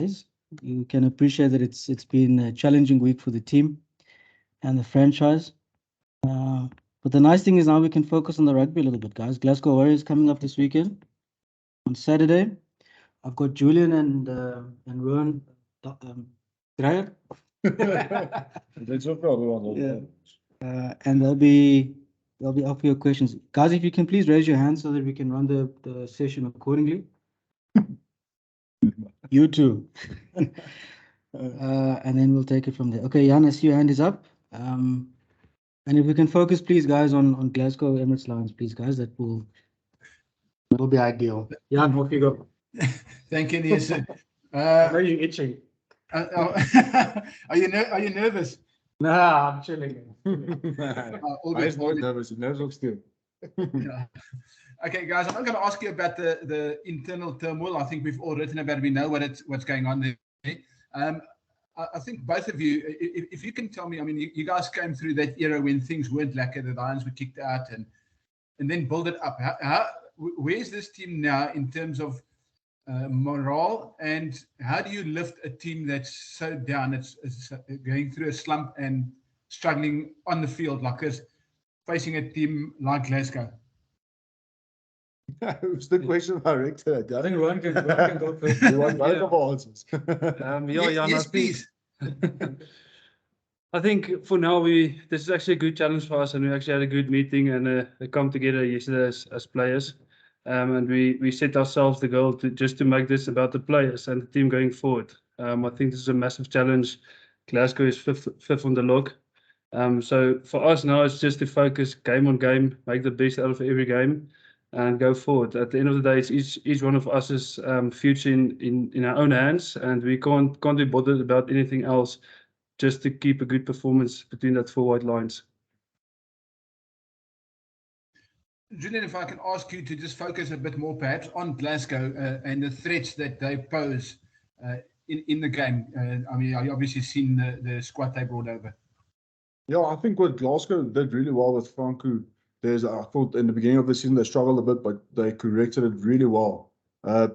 guys. You can appreciate that it's been a challenging week for the team and the franchise. But the nice thing is now we can focus on the rugby a little bit, guys. Glasgow Warriors coming up this weekend on Saturday. I've got Julian and Rowan Dreyer. That's no problem. Yeah. And they'll be up for your questions. Guys, if you can please raise your hand so that we can run the session accordingly. You too. And then we'll take it from there. Okay, Jan, I see your hand is up. And if we can focus, please, guys, on Glasgow Emirates Lions, please, guys, that'll be ideal. Jan, off you go. Thank you, Niels. Are you itching? Are you nervous? Nah, I'm chilling. All Hij is good. nooit nervous. Hij is ook stil. Yeah. Okay, guys, I'm not going to ask you about the internal turmoil. I think we've all written about it. We know what's going on there. I think both of you, if you can tell me, I mean, you guys came through that era when things weren't like the Lions were kicked out and then build it up. Where's this team now in terms of morale, and how do you lift a team that's so down, it's going through a slump and struggling on the field like this, facing a team like Glasgow? Who's the question directed? I think Rowan can go first. You want both of our answers? Jan, Yes, please. I think for now this is actually a good challenge for us, and we actually had a good meeting and come together yesterday as players. And we set ourselves the goal to make this about the players and the team going forward. I think this is a massive challenge. Glasgow is fifth on the log. So for us now, it's just to focus game on game, make the best out of every game, and go forward. At the end of the day, it's each one of us's future in our own hands, and we can't be bothered about anything else, just to keep a good performance between that four white lines. Julian, if I can ask you to just focus a bit more perhaps on Glasgow and the threats that they pose in the game. I mean, I've obviously seen the squad they brought over. Yeah, I think what Glasgow did really well with Franco, I thought in the beginning of the season they struggled a bit, but they corrected it really well.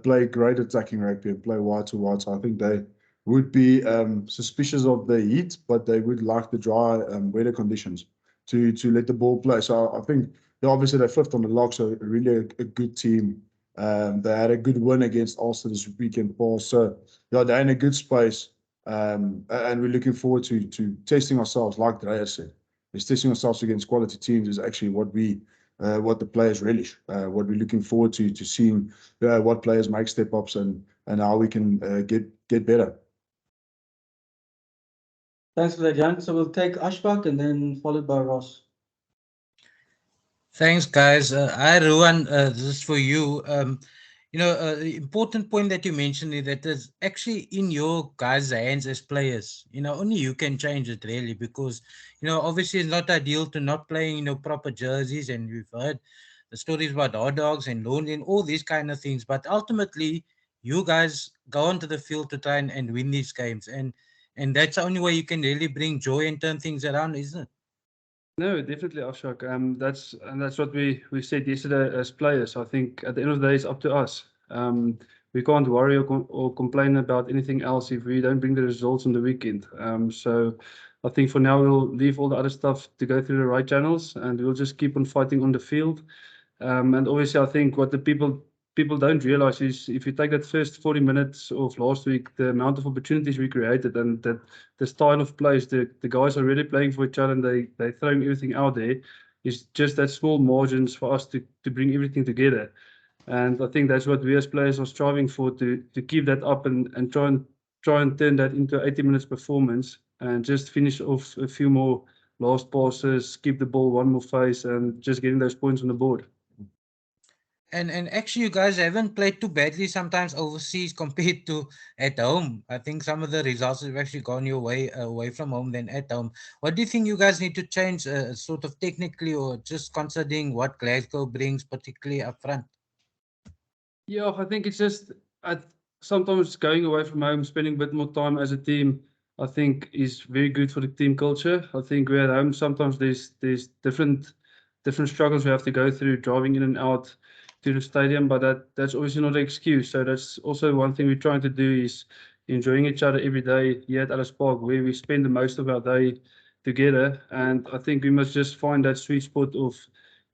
Play great attacking rugby and play wide to wide. So I think they would be suspicious of the heat, but they would like the dry weather conditions to let the ball play. So I think obviously they're fifth on the log, so really a good team. They had a good win against Ulster this weekend, Paul. So yeah, they're in a good space. And we're looking forward to testing ourselves, like Dreyer said. It's testing ourselves against quality teams is actually what the players relish. What we're looking forward to seeing what players make step ups and how we can get better. Thanks for that, Jan. So we'll take Ashfaq and then followed by Ross. Thanks, guys. Hi, Rowan. This is for you. The important point that you mentioned is that it's actually in your guys' hands as players. Only you can change it really, because, obviously it's not ideal to not playing, proper jerseys, and we've heard the stories about hot dogs and loans and all these kind of things. But ultimately, you guys go onto the field to try and win these games, and that's the only way you can really bring joy and turn things around, isn't it? No, definitely, Ashok. That's what we said yesterday as players. I think at the end of the day, it's up to us. We can't worry or complain about anything else if we don't bring the results on the weekend. So I think for now we'll leave all the other stuff to go through the right channels, and we'll just keep on fighting on the field. And obviously, I think what the people don't realize is if you take that first 40 minutes of last week, the amount of opportunities we created and that the style of plays, the guys are really playing for each other and they throwing everything out there, is just that small margins for us to bring everything together. And I think that's what we as players are striving for, to keep that up and try and turn that into 80 minutes performance and just finish off a few more last passes, keep the ball one more phase, and just getting those points on the board. And actually, you guys haven't played too badly sometimes overseas compared to at home. I think some of the results have actually gone your way away from home than at home. What do you think you guys need to change, sort of technically, or just considering what Glasgow brings, particularly up front? Yeah, I think it's just sometimes going away from home, spending a bit more time as a team, I think is very good for the team culture. I think we're at home, sometimes there's different struggles we have to go through driving in and out to the stadium, but that's obviously not an excuse. So that's also one thing we're trying to do is enjoying each other every day here at Ellis Park, where we spend the most of our day together. And I think we must just find that sweet spot of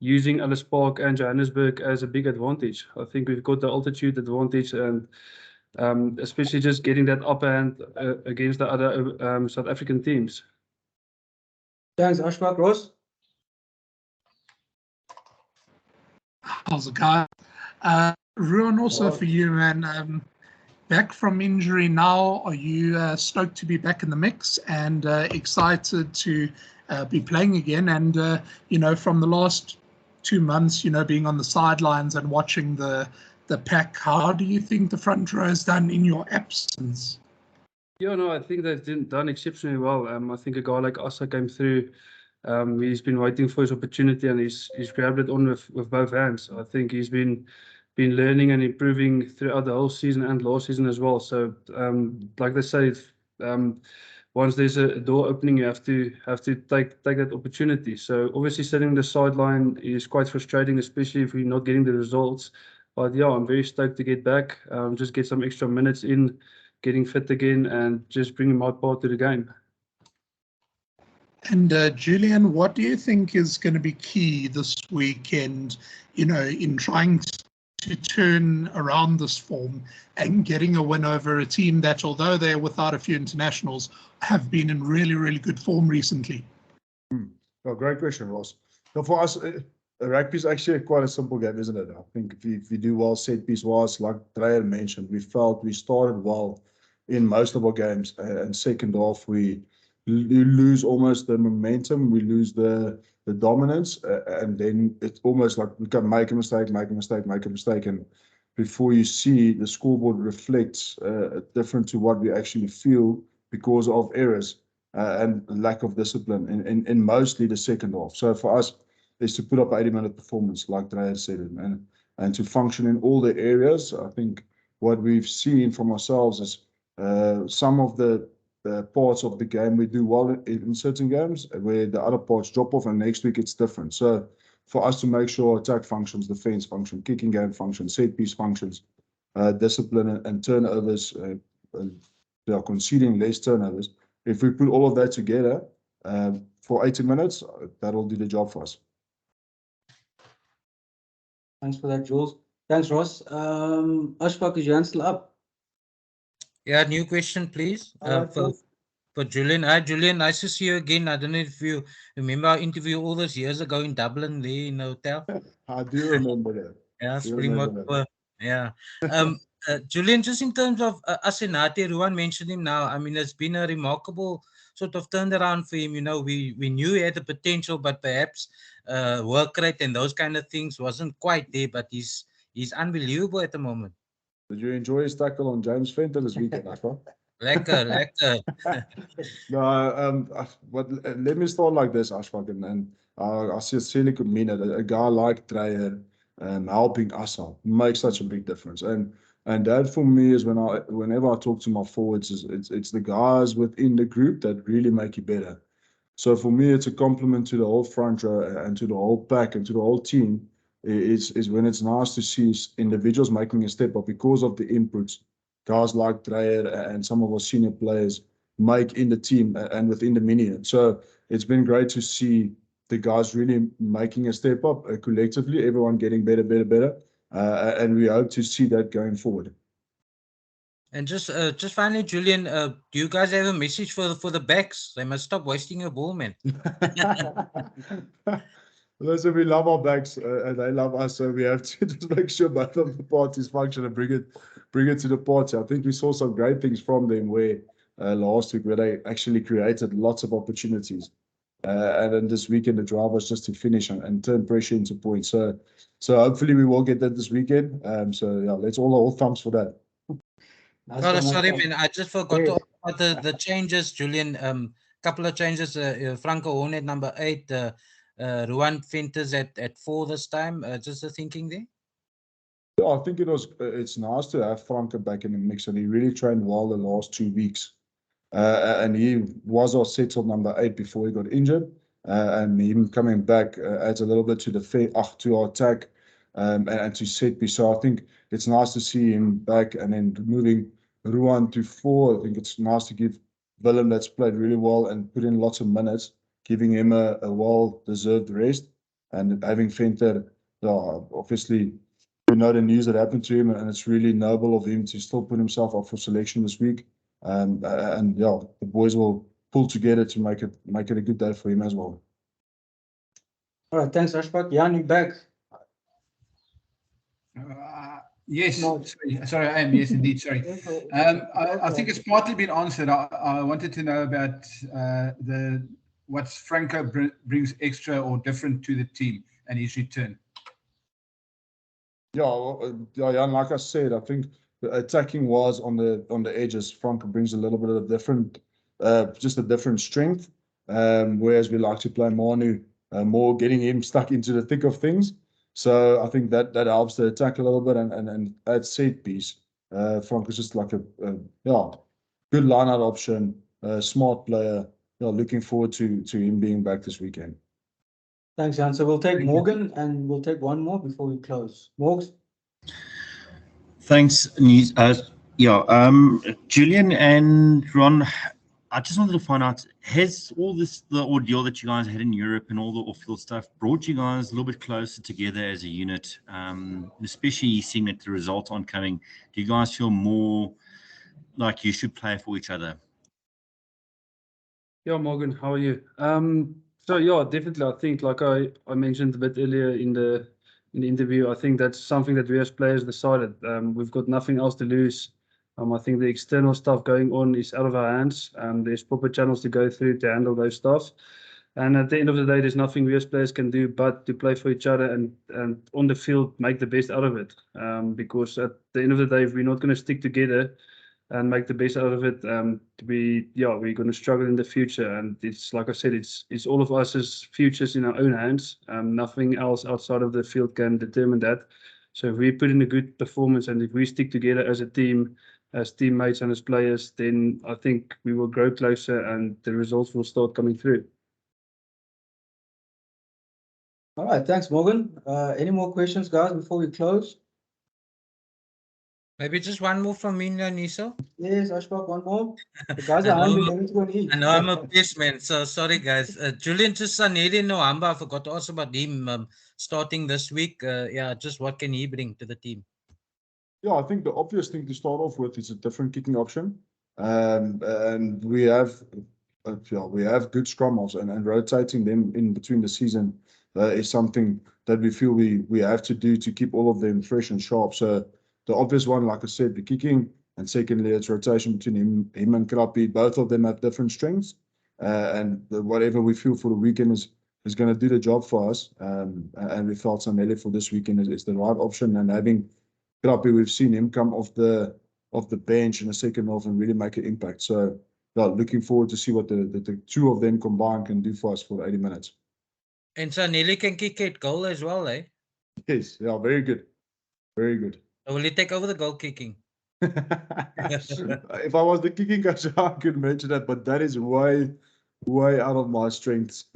using Ellis Park and Johannesburg as a big advantage. I think we've got the altitude advantage, and especially just getting that upper hand against the other South African teams. Thanks, Ashfaq. Ross? How's it going? Ruan, also for you, man. Back from injury now, are you stoked to be back in the mix and excited to be playing again? And, from the last 2 months, being on the sidelines and watching the pack, how do you think the front row has done in your absence? Yeah, no, I think they've done exceptionally well. I think a guy like Asa came through. He's been waiting for his opportunity, and he's grabbed it on with both hands. I think he's been learning and improving throughout the whole season and last season as well. So, like they say, once there's a door opening, you have to take that opportunity. So obviously, sitting on the sideline is quite frustrating, especially if we're not getting the results. But yeah, I'm very stoked to get back. Just get some extra minutes in, getting fit again, and just bringing my part to the game. And Julian, what do you think is going to be key this weekend, in trying to turn around this form and getting a win over a team that, although they're without a few internationals, have been in really, really good form recently? Oh, great question, Ross. So for us, rugby is actually quite a simple game, isn't it? I think if we do well set piece wise, like Dreyer mentioned, we felt we started well in most of our games, and second half we lose almost the momentum, we lose the dominance, and then it's almost like we can make a mistake, and before you see the scoreboard reflects different to what we actually feel because of errors and lack of discipline in mostly the second half. So for us, is to put up 80-minute performance, like Dreyer said, and to function in all the areas. I think what we've seen from ourselves is some of the parts of the game we do well in certain games, where the other parts drop off, and next week it's different. So for us to make sure attack functions, defense function, kicking game functions, set piece functions, discipline and turnovers, they are conceding less turnovers. If we put all of that together for 80 minutes, that'll do the job for us. Thanks for that, Jules. Thanks, Ross. Ashfaq, is your hand still up? Yeah, new question, please. For Julian. Hi, Julian. Nice to see you again. I don't know if you remember our interview all those years ago in Dublin, there in the hotel. I do remember that. Yeah, Springbok. Yeah. Julian, just in terms of Asenate, Ruan mentioned him now. I mean, it's been a remarkable sort of turnaround for him. We knew he had the potential, but perhaps work rate and those kind of things wasn't quite there. But he's unbelievable at the moment. Did you enjoy his tackle on James Fenton this weekend, Ashfaq? Lekker. No, but let me start like this, Ashfaq, and I sincerely could mean it. A guy like Dreyer helping us out makes such a big difference, and that for me is whenever I talk to my forwards, it's the guys within the group that really make you better. So for me, it's a compliment to the whole front row and to the whole pack and to the whole team. Is when it's nice to see individuals making a step up because of the inputs guys like Dreyer and some of our senior players make in the team and within the mini. So it's been great to see the guys really making a step up collectively, everyone getting better. And we hope to see that going forward. And just finally, Julian, do you guys have a message for the backs? They must stop wasting your ball, man. Listen, we love our backs and they love us, so we have to just make sure both of the parties function and bring it to the party. I think we saw some great things from them where last week where they actually created lots of opportunities. And then this weekend the drive was just to finish and turn pressure into points. So hopefully we will get that this weekend. So yeah, let's all thumbs for that. Sorry, man. I just forgot to ask about the changes, Julian. Couple of changes. Franco Horn at number 8. Ruan Venters at 4 this time. Just the thinking there. Yeah, I think it's nice to have Franco back in the mix, and he really trained well the last 2 weeks. And he was our settled number 8 before he got injured. And him coming back adds a little bit to our attack and to set piece. So I think it's nice to see him back and then moving Ruan to 4. I think it's nice to give Willem, that's played really well and put in lots of minutes, giving him a well-deserved rest. And having Venter, obviously, we know the news that happened to him, and it's really noble of him to still put himself up for selection this week. And yeah, the boys will pull together to make it a good day for him as well. All right, thanks, Ashfaq. Jan, you back? Yes, No. sorry, I am. Yes, indeed. Sorry. I think it's partly been answered. I wanted to know about what Franco brings extra or different to the team and his return. Yeah, Jan, like I said, I think the attacking was on the edges. Franco brings a little bit of different, just a different strength. Whereas we like to play Manu more, getting him stuck into the thick of things. So I think that helps the attack a little bit, and at set piece, Franco's just like a good line-out option, smart player. Yeah, looking forward to him being back this weekend. Thanks, Jan. So we'll take Morgan and we'll take one more before we close. Morgs? Thanks, Julian and Ron, I just wanted to find out, has all this, the ordeal that you guys had in Europe and all the off-field stuff, brought you guys a little bit closer together as a unit, especially seeing that the results aren't coming? Do you guys feel more like you should play for each other? Yeah, Morgan, how are you? So yeah, definitely. I think, like I mentioned a bit earlier in the interview, I think that's something that we as players decided. We've got nothing else to lose. I think the external stuff going on is out of our hands. There's proper channels to go through to handle those stuff. And at the end of the day, there's nothing we as players can do but to play for each other and on the field make the best out of it. Because at the end of the day, if we're not going to stick together and make the best out of it, we're going to struggle in the future. And it's like I said, it's all of us as futures in our own hands. Nothing else outside of the field can determine that. So if we put in a good performance and if we stick together as a team, as teammates and as players, then I think we will grow closer and the results will start coming through. All right, thanks, Morgan. Any more questions, guys, before we close? Maybe just one more from me, Niso. Yes, Ashfaq, one more. The guys are hungry. Let me go and eat. I know I'm a pissed man, so sorry, guys. Julian just Sanedi Noamba, I forgot to ask about him starting this week. Just what can he bring to the team? Yeah, I think the obvious thing to start off with is a different kicking option. And we have good scrum halves, and rotating them in between the season is something that we feel we have to do to keep all of them fresh and sharp. So the obvious one, like I said, the kicking, and secondly, it's rotation between him and Krapi. Both of them have different strengths, and whatever we feel for the weekend is going to do the job for us. And we felt Sanele for this weekend is the right option. And having Krapi, we've seen him come off the bench in the second half and really make an impact. So yeah, looking forward to see what the two of them combined can do for us for 80 minutes. And Sanele can kick at goal as well, eh? Yes, yeah, very good. Very good. Or will he take over the goal kicking? If I was the kicking coach, I could mention that, but that is way out of my strengths.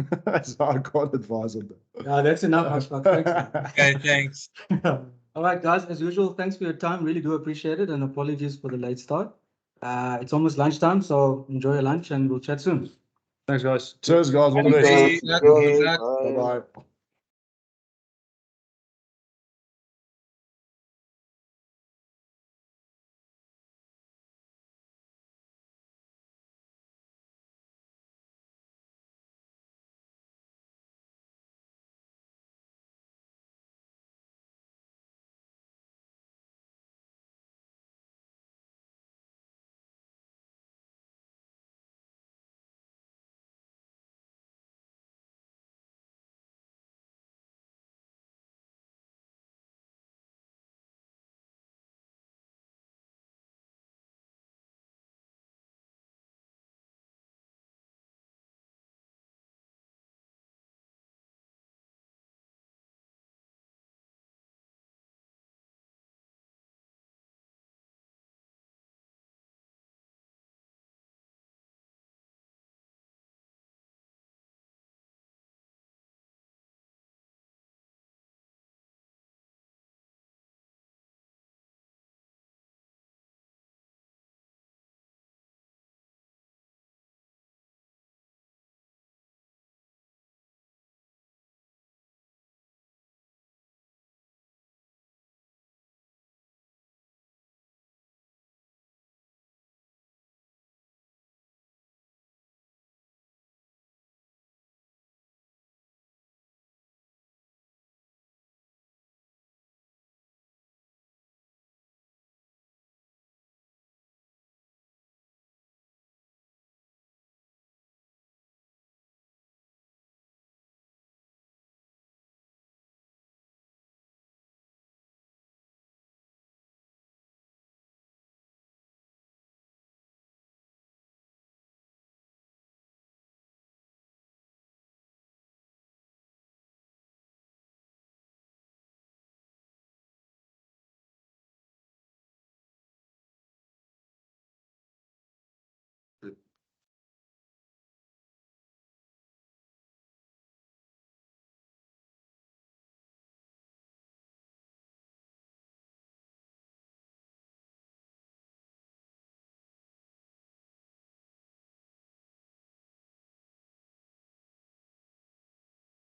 So I can't advise on that. Yeah, that's enough, Ashfaq. Thanks. Okay, thanks. All right, guys, as usual, thanks for your time. Really do appreciate it, and apologies for the late start. It's almost lunchtime, so enjoy your lunch and we'll chat soon. Thanks, guys. Cheers, guys. All the Good best. luck. Good luck. Bye-bye.